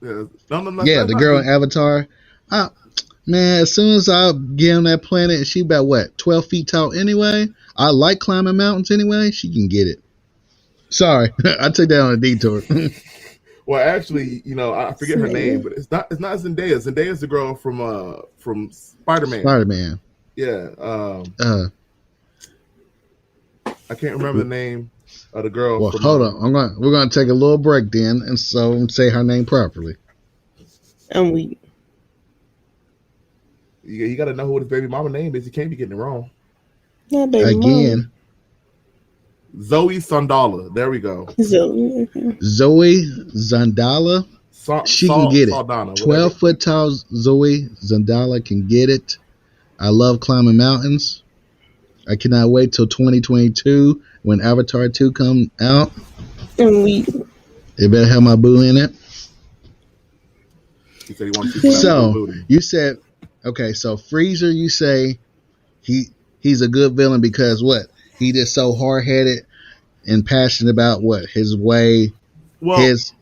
Yeah, no, Yeah, that's the not girl Z. in Avatar. I, man, as soon as I get on that planet, and she about what 12 feet tall anyway. I like climbing mountains anyway. She can get it. Sorry, I took that on a detour. Well, actually, I forget her name, Samantha. but it's not Zendaya. Zendaya's the girl from Spider Man. Spider Man. Yeah, Uh, I can't remember the name of the girl well, from. hold on. We're gonna take a little break then, and so say her name properly And we You got to know who his baby mama name is. You can't be getting it wrong. not baby mom. again. Zoe Sandala. There we go. So Zoe Zandala. She can get it. Saldana, whatever. 12 foot tall Zoe Zandala can get it. I love climbing mountains. I cannot wait till 2022 when Avatar 2 come out. and we It better have my boo in it. He said he wants to see So booty. you said, okay, so Freezer, you say he's a good villain because what? He just so hard headed and passionate about what his way. Well, His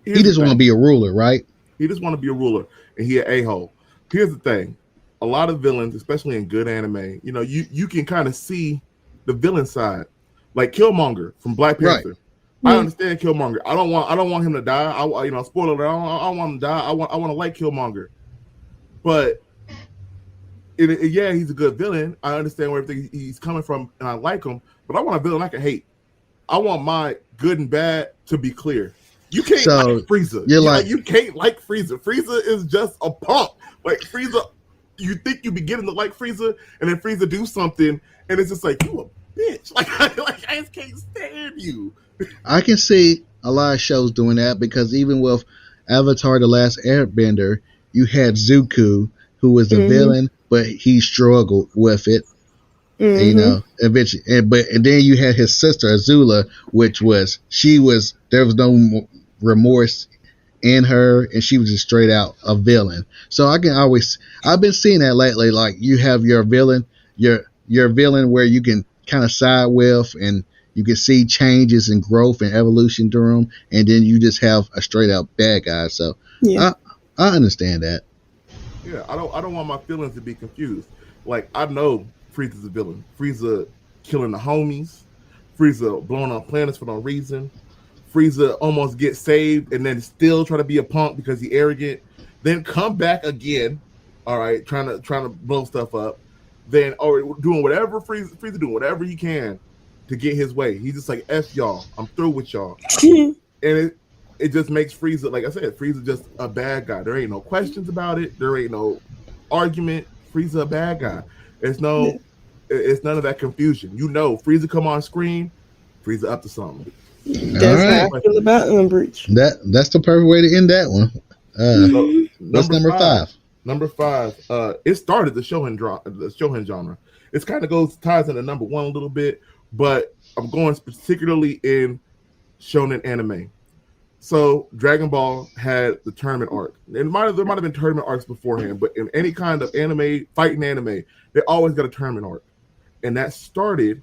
he just want to be a ruler, right? He just want to be a ruler, and he an a-hole. Here's the thing: a lot of villains, especially in good anime, you can kind of see the villain side, like Killmonger from Black Panther. Right. I understand Killmonger. I don't want him to die. Spoiler alert, I don't want him to die. I want to like Killmonger, but yeah, he's a good villain. I understand where everything he's coming from, and I like him. But I want a villain I can hate. I want my good and bad to be clear. You can't like Frieza. You can't like Frieza. Frieza is just a punk. Like Frieza, you think you be getting to like Frieza, and then Frieza do something, and it's just like, you a bitch. Like I just can't stand you. I can see a lot of shows doing that because even with Avatar: The Last Airbender, you had Zuko, who was the villain, but he struggled with it. Eventually, and then you had his sister Azula, which there was no remorse in her, and she was just straight out a villain. So I've been seeing that lately. Like you have your villain, your villain where you can kind of side with, and you can see changes and growth and evolution through them, and then you just have a straight out bad guy. So I understand that. Yeah, I don't want my feelings to be confused. Like I know Frieza's a villain. Frieza killing the homies. Frieza blowing up planets for no reason. Frieza almost gets saved and then still try to be a punk because he's arrogant. Then come back again. All right, trying to blow stuff up. Then doing whatever Frieza doing whatever he can to get his way. He's just like, F y'all. I'm through with y'all. And it just makes Frieza, like I said, Frieza just a bad guy. There ain't no questions about it. There ain't no argument. Frieza a bad guy. It's none of that confusion. Frieza come on screen, Frieza up to something. That's how I feel about Umbridge. That's the perfect way to end that one. That's number five. Number 5. It started the shonen genre. It kind of ties into number 1 a little bit, but I'm going particularly in shonen anime. So Dragon Ball had the tournament arc. There might have been tournament arcs beforehand, but in any kind of anime, fighting anime, they always got a tournament arc, and that started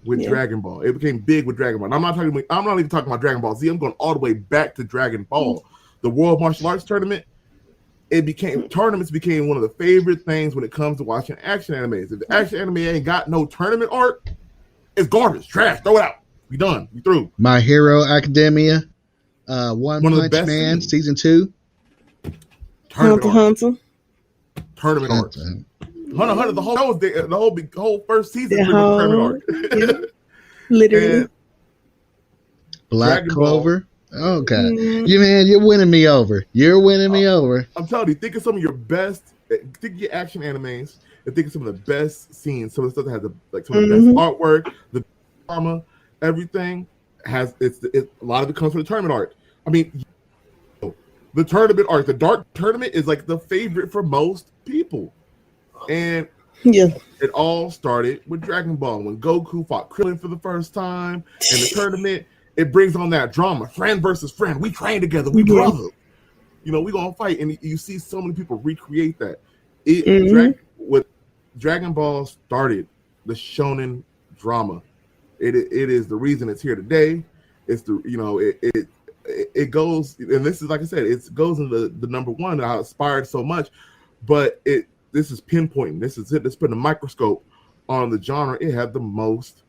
with Dragon Ball. It became big with Dragon Ball. And I'm not even talking about Dragon Ball Z. I'm going all the way back to Dragon Ball, the World Martial Arts Tournament. Tournaments became one of the favorite things when it comes to watching action animes. If the action anime ain't got no tournament arc, it's garbage, trash. Throw it out. We done. We through. My Hero Academia. One Punch Man season 2. Hunter. Tournament arc. Hunter. The whole first season was tournament arc. Literally. And Black Clover. Okay, you're winning me over. I'm telling you, think of some of your best. Think of your action animes and think of some of the best scenes. Some of the stuff that has some of the best artwork, the drama, everything. A lot of it comes from the tournament arc. I mean, the tournament arc, the Dark Tournament is like the favorite for most people. And it all started with Dragon Ball when Goku fought Krillin for the first time in the tournament. It brings on that drama, friend versus friend. We train together, we brothers. We gonna fight, and you see so many people recreate that. With Dragon Ball started the shonen drama. It is the reason it's here today. It's it goes, and this is like I said, it goes into the number one. I inspired so much, but this is pinpointing. This is it. Let's put a microscope on the genre. It had the most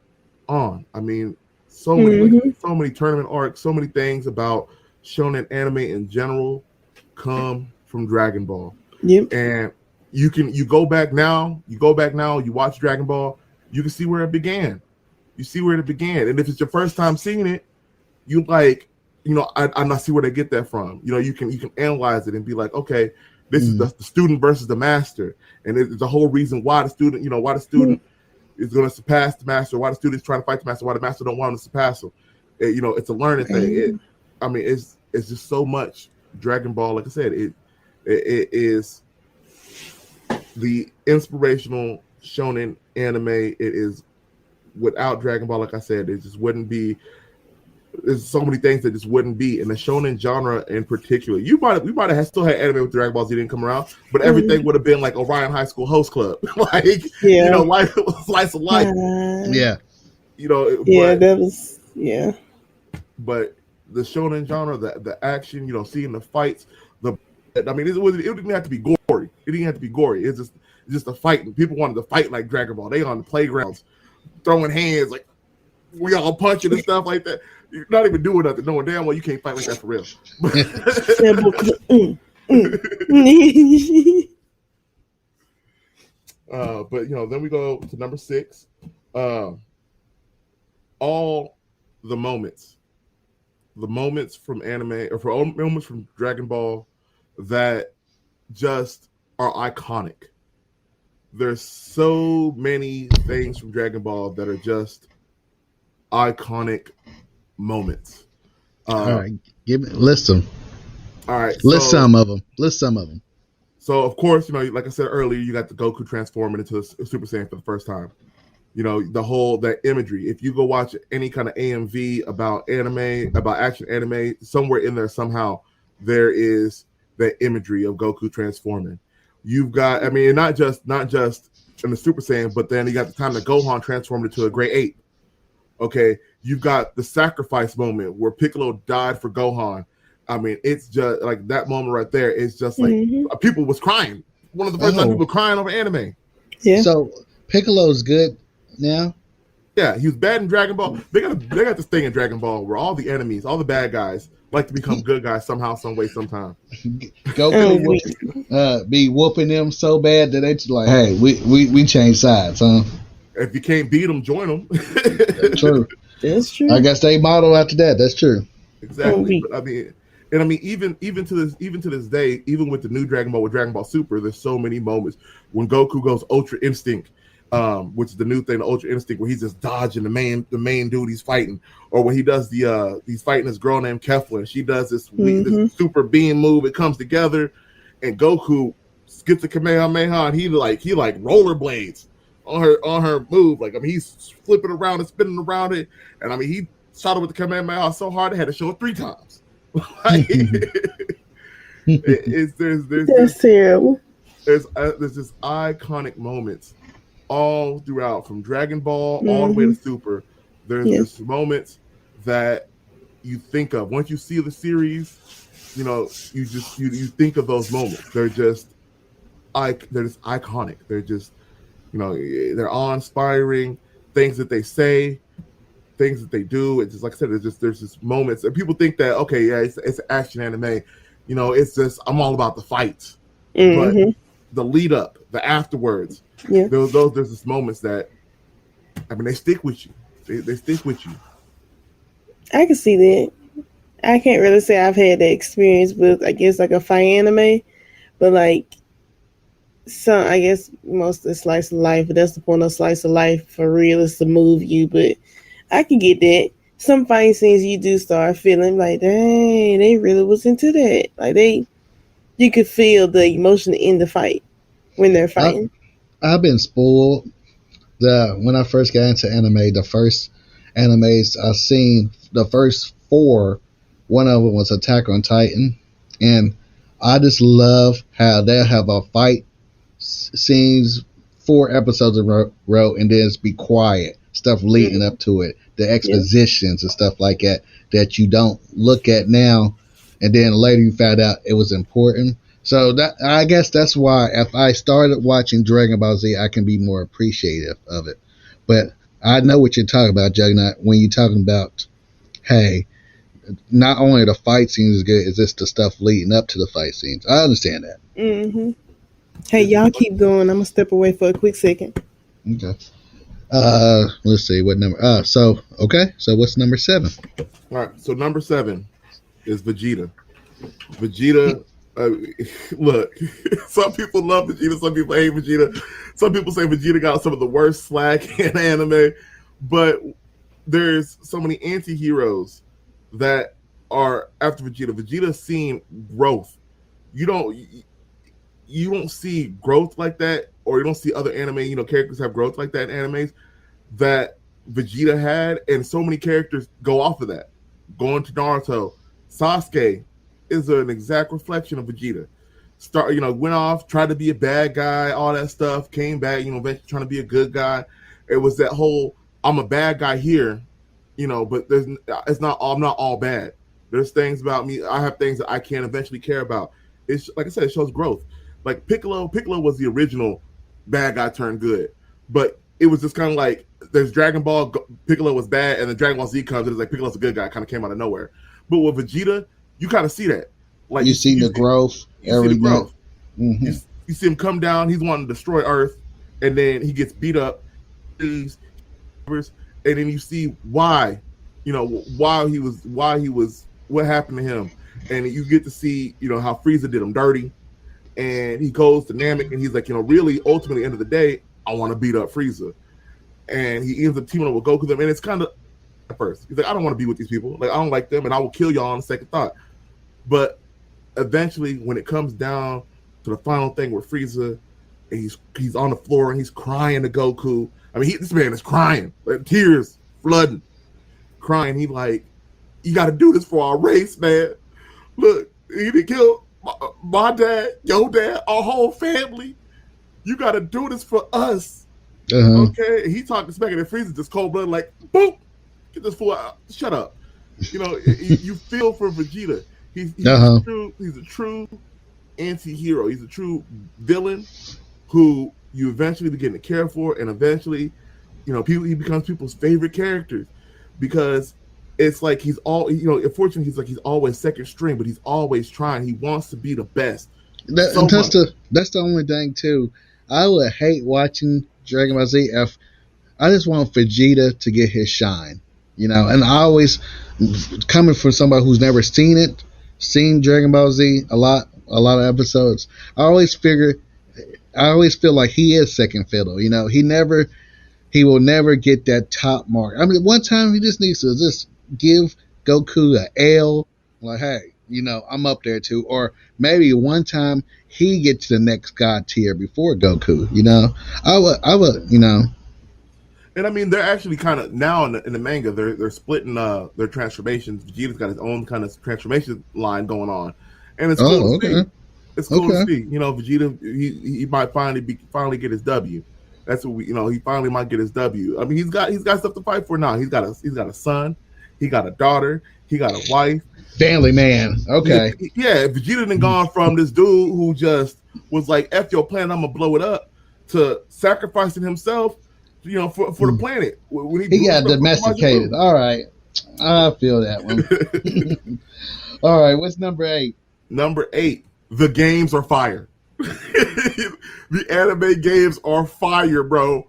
on. I mean, so many tournament arcs, so many things about shonen anime in general come from Dragon Ball. Yep. And you go back now, you watch Dragon Ball, you can see where it began. You see where it began. And if it's your first time seeing it, you like, I not see where they get that from. You can analyze it and be like, okay, this is the student versus the master. And it's the whole reason why the student, is going to surpass the master, why the student is trying to fight the master, why the master don't want him to surpass him. It's a learning thing. It's just so much Dragon Ball. Like I said, it is the inspirational shonen anime. It is, without Dragon Ball, like I said, it just wouldn't be. There's so many things that just wouldn't be in the shonen genre in particular. We might have still had anime with Dragon Ball Z didn't come around, but everything would have been like Orion High School Host Club, life slice of life. That was But the shonen genre, the action, seeing the fights, it didn't have to be gory. It didn't have to be gory. It's just a fight, and people wanted to fight like Dragon Ball. They on the playgrounds, throwing hands, like we all punching and stuff like that. You're not even doing nothing, knowing damn well you can't fight like that for real. But then we go to number 6. All the moments from anime, or for moments from Dragon Ball that just are iconic. There's so many things from Dragon Ball that are just iconic moments. All right, list them. All right, list some of them. So of course, like I said earlier, you got the Goku transforming into a Super Saiyan for the first time. That imagery. If you go watch any kind of AMV about anime, about action anime, somewhere in there somehow there is that imagery of Goku transforming. You've got, not just in the Super Saiyan, but then you got the time that Gohan transformed into a Great Ape. Okay, you've got the sacrifice moment where Piccolo died for Gohan. It's just like that moment right there. It's just like people was crying. One of the first time people crying over anime. Yeah. So Piccolo's good now. Yeah, he was bad in Dragon Ball. They got this thing in Dragon Ball where all the enemies, all the bad guys, like to become good guys somehow, some way, sometime. Goku be whooping them so bad that they just like, hey, we change sides, huh? If you can't beat them, join them. That's true. That's true. I guess they model after that. That's true. Exactly. But even to this day, even with the new Dragon Ball, with Dragon Ball Super, there's so many moments when Goku goes Ultra Instinct, which is the new thing, the Ultra Instinct, where he's just dodging the main dude he's fighting, or when he does he's fighting this girl named Kefla, and she does this super beam move. It comes together, and Goku gets the Kamehameha, and he like rollerblades on her move. He's flipping around and spinning around it, and he shot her with the Kamehameha so hard they had to show it 3 times. There's terrible. There's just iconic moments all throughout, from Dragon Ball all the way to Super. There's just moments that you think of once you see the series. You think of those moments. They're just iconic. They're just they're awe-inspiring. Things that they say, things that they do. It's just like I said. There's just moments, and people think that it's an action anime. It's just I'm all about the fights, but the lead up, the afterwards. Yeah. There's just moments that, they stick with you. They stick with you. I can see that. I can't really say I've had that experience with, I guess, like a fight anime, but like some, I guess most of the slice of life, but that's the point of slice of life for real, is to move you. But I can get that. Some fight scenes you do start feeling like, dang, they really was into that. Like you could feel the emotion in the fight when they're fighting. I've been spoiled. When I first got into anime, the first animes I seen, the first 4, one of them was Attack on Titan, and I just love how they'll have a fight scenes 4 episodes in a row, and then just be quiet, stuff leading up to it. the expositions and stuff like that you don't look at now, and then later you found out it was important. So that I guess that's why if I started watching Dragon Ball Z, I can be more appreciative of it. But I know what you're talking about, Juggernaut, when you're talking about, hey, not only the fight scenes is good, it's just the stuff leading up to the fight scenes. I understand that. Mm-hmm. Hey, y'all keep going. I'm gonna step away for a quick second. Okay. Let's see what number. So what's number 7? All right. So number 7 is Vegeta. Vegeta. Look, some people love Vegeta, some people hate Vegeta. Some people say Vegeta got some of the worst slack in anime, but there's so many anti-heroes that are after Vegeta. Vegeta's seen growth. You don't see growth like that, or you don't see other anime, characters have growth like that in animes that Vegeta had, and so many characters go off of that. Going to Naruto, Sasuke is an exact reflection of Vegeta. Went off, tried to be a bad guy, all that stuff, came back, eventually trying to be a good guy. It was that whole, I'm a bad guy here, but I'm not all bad. There's things about me, I have things that I can eventually care about. It's like I said, it shows growth. Like Piccolo was the original bad guy turned good, but it was just kind of like there's Dragon Ball, Piccolo was bad, and then Dragon Ball Z comes and it's like Piccolo's a good guy, kind of came out of nowhere. But with Vegeta, you kind of see that. Like you see the growth every month. Mm-hmm. You see him come down. He's wanting to destroy Earth, and then he gets beat up. And then you see why, why he was, what happened to him, and you get to see, how Frieza did him dirty, and he goes to Namek, and he's like, really, ultimately, end of the day, I want to beat up Frieza, and he ends up teaming up with Goku. And it's kind of at first, he's like, I don't want to be with these people. Like, I don't like them, and I will kill y'all on second thought. But eventually, when it comes down to the final thing with Frieza, and he's on the floor and he's crying to Goku. I mean, this man is crying, like tears flooding, crying. He like, you got to do this for our race, man. Look, he didn't kill my dad, your dad, our whole family. You got to do this for us, okay? And he talking smack, and Frieza just cold blooded, like, boom, get this fool out. Shut up. You feel for Vegeta. He's a true anti-hero. He's a true villain who you eventually begin to care for, and eventually, he becomes people's favorite characters because it's like he's unfortunately he's always second string, but he's always trying. He wants to be the best. That's the only thing too. I would hate watching Dragon Ball Z if I just want Vegeta to get his shine, and I always, coming from somebody who's never seen Dragon Ball Z a lot of episodes, I always feel like he is second fiddle. He will never get that top mark. I mean, one time he just needs to just give Goku a L, like, hey, I'm up there too. Or maybe one time he get to the next god tier before Goku. I would. And I mean, they're actually kind of now in the manga, they're splitting their transformations. Vegeta's got his own kind of transformation line going on, and it's cool to see. It's cool to see. Vegeta, he might finally get his W. That's what he finally might get his W. I mean, he's got stuff to fight for now. He's got a son, he got a daughter, he got a wife. Family man. Okay. Yeah, Vegeta done gone from this dude who just was like, F your planet, I'm gonna blow it up, to sacrificing himself, for the planet. When he got domesticated. All right. I feel that one. All right, what's number 8? Number 8, the games are fire. The anime games are fire, bro.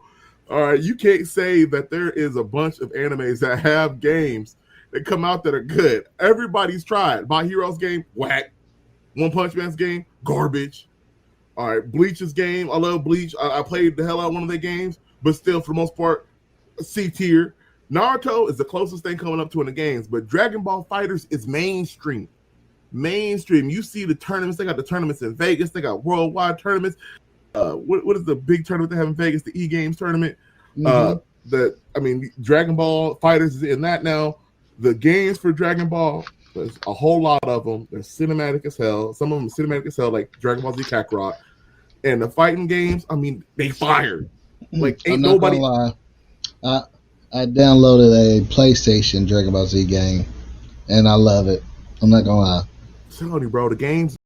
All right, you can't say that there is a bunch of animes that have games that come out that are good. Everybody's tried. My Hero's game, whack. One Punch Man's game, garbage. All right, Bleach's game, I love Bleach. I played the hell out of one of their games, but still, for the most part, C tier. Naruto is the closest thing coming up to in the games, but Dragon Ball FighterZ is mainstream. You see the tournaments. They got the tournaments in Vegas. They got worldwide tournaments. What is the big tournament they have in Vegas? The E-Games tournament. Dragon Ball FighterZ is in that now. The games for Dragon Ball, there's a whole lot of them. They're cinematic as hell. Some of them are cinematic as hell, like Dragon Ball Z Kakarot. And the fighting games, they fired. Like, ain't I'm not nobody. gonna lie. I downloaded a PlayStation Dragon Ball Z game, and I love it. I'm not gonna lie. Tell you, bro, the games